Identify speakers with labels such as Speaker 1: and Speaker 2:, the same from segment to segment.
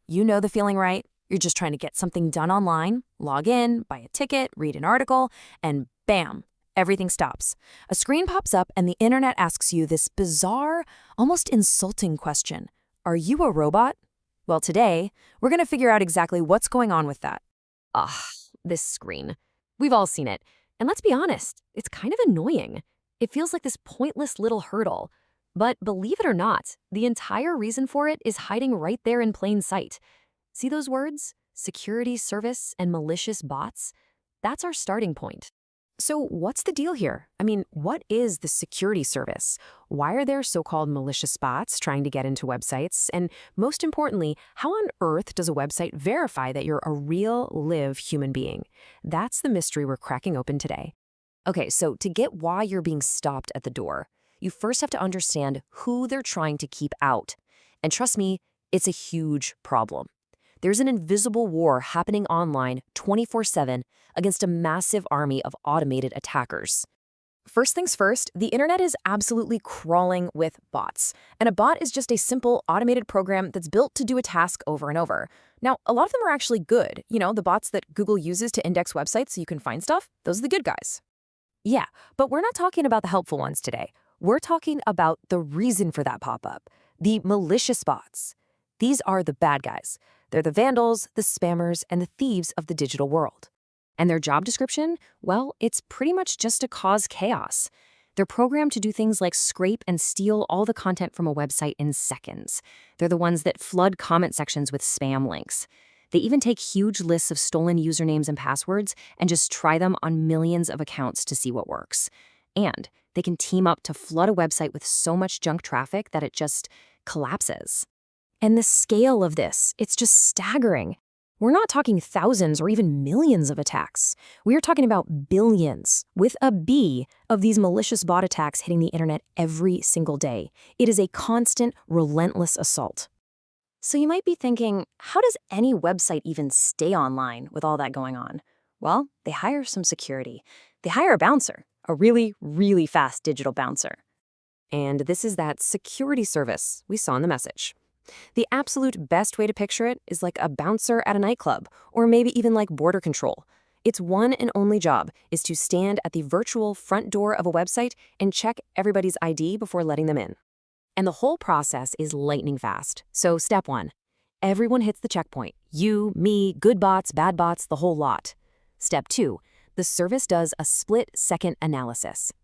Speaker 1: You know the feeling, right? You're just trying to get something done online, log in, buy a ticket, read an article, and bam, everything stops. A screen pops up and the internet asks you this bizarre, almost insulting question. Are you a robot? Well, today, we're going to figure out exactly what's going on with that.
Speaker 2: Ugh, this screen. We've all seen it. And let's be honest, it's kind of annoying. It feels like this pointless little hurdle. But believe it or not, the entire reason for it is hiding right there in plain sight. See those words? Security service and malicious bots? That's our starting point.
Speaker 1: So what's the deal here? I mean, what is the security service? Why are there so-called malicious bots trying to get into websites? And most importantly, how on earth does a website verify that you're a real, live human being? That's the mystery we're cracking open today.
Speaker 2: Okay, so to get why you're being stopped at the door, you first have to understand who they're trying to keep out. And trust me, it's a huge problem. There's an invisible war happening online 24/7 against a massive army of automated attackers.
Speaker 1: First things first, the internet is absolutely crawling with bots. And a bot is just a simple automated program that's built to do a task over and over. Now, a lot of them are actually good. You know, the bots that Google uses to index websites so you can find stuff, those are the good guys.
Speaker 2: Yeah, but we're not talking about the helpful ones today. We're talking about the reason for that pop-up, the malicious bots. These are the bad guys. They're the vandals, the spammers, and the thieves of the digital world. And their job description? Well, it's pretty much just to cause chaos. They're programmed to do things like scrape and steal all the content from a website in seconds. They're the ones that flood comment sections with spam links. They even take huge lists of stolen usernames and passwords and just try them on millions of accounts to see what works. And they can team up to flood a website with so much junk traffic that it just collapses. And the scale of this, it's just staggering. We're not talking thousands or even millions of attacks. We are talking about billions, with a B, of these malicious bot attacks hitting the internet every single day. It is a constant, relentless assault. So you might be thinking, how does any website even stay online with all that going on? Well, they hire some security. They hire a bouncer, a really, really fast digital bouncer. And this is that security service we saw in the message. The absolute best way to picture it is like a bouncer at a nightclub, or maybe even like border control. Its one and only job is to stand at the virtual front door of a website and check everybody's ID before letting them in. And the whole process is lightning fast. So step 1, everyone hits the checkpoint. You, me, good bots, bad bots, the whole lot. Step 2, the service does a split-second analysis.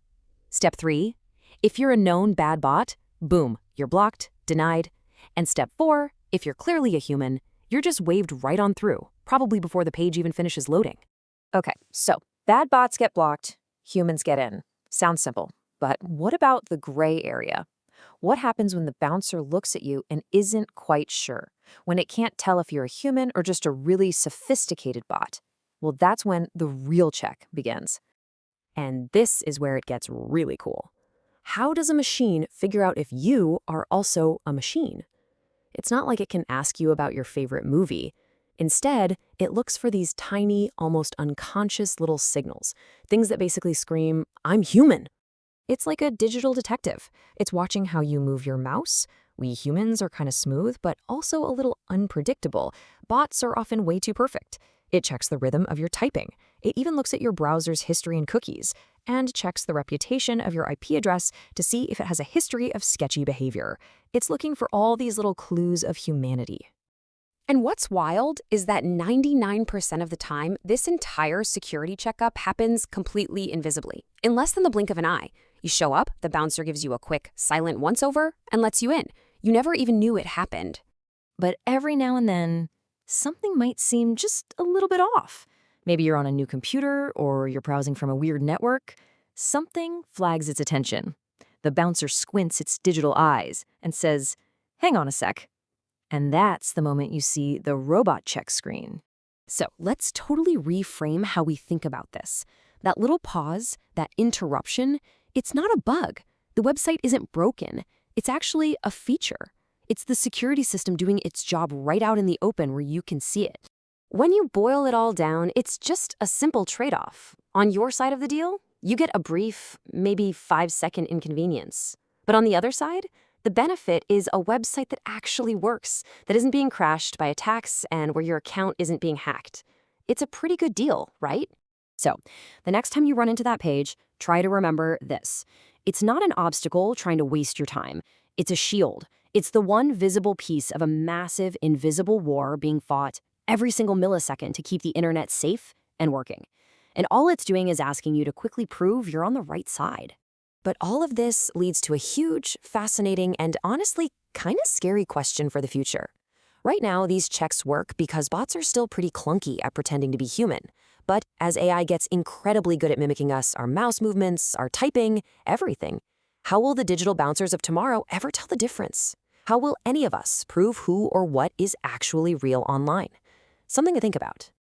Speaker 2: Step 3, if you're a known bad bot, boom, you're blocked, denied. And step 4, if you're clearly a human, you're just waved right on through, probably before the page even finishes loading. Okay, so bad bots get blocked, humans get in. Sounds simple, but what about the gray area? What happens when the bouncer looks at you and isn't quite sure? When it can't tell if you're a human or just a really sophisticated bot? Well, that's when the real check begins. And this is where it gets really cool. How does a machine figure out if you are also a machine? It's not like it can ask you about your favorite movie. Instead, it looks for these tiny, almost unconscious little signals, things that basically scream, "I'm human." It's like a digital detective. It's watching how you move your mouse. We humans are kind of smooth, but also a little unpredictable. Bots are often way too perfect. It checks the rhythm of your typing. It even looks at your browser's history and cookies, and checks the reputation of your IP address to see if it has a history of sketchy behavior. It's looking for all these little clues of humanity. And what's wild is that 99% of the time, this entire security checkup happens completely invisibly, in less than the blink of an eye. You show up, the bouncer gives you a quick, silent once-over, and lets you in. You never even knew it happened. But every now and then, something might seem just a little bit off. Maybe you're on a new computer, or you're browsing from a weird network. Something flags its attention. The bouncer squints its digital eyes and says, "Hang on a sec." And that's the moment you see the robot check screen. So let's totally reframe how we think about this. That little pause, that interruption, it's not a bug. The website isn't broken. It's actually a feature. It's the security system doing its job right out in the open where you can see it. When you boil it all down, it's just a simple trade-off. On your side of the deal, you get a brief, maybe 5-second inconvenience. But on the other side, The benefit is a website that actually works, that isn't being crashed by attacks and where your account isn't being hacked. It's a pretty good deal, right? So, the next time you run into that page, try to remember this. It's not an obstacle trying to waste your time. It's a shield. It's the one visible piece of a massive, invisible war being fought every single millisecond to keep the internet safe and working. And all it's doing is asking you to quickly prove you're on the right side.
Speaker 1: But all of this leads to a huge, fascinating, and honestly kind of scary question for the future. Right now, these checks work because bots are still pretty clunky at pretending to be human. But as AI gets incredibly good at mimicking us, our mouse movements, our typing, everything, how will the digital bouncers of tomorrow ever tell the difference? How will any of us prove who or what is actually real online? Something to think about.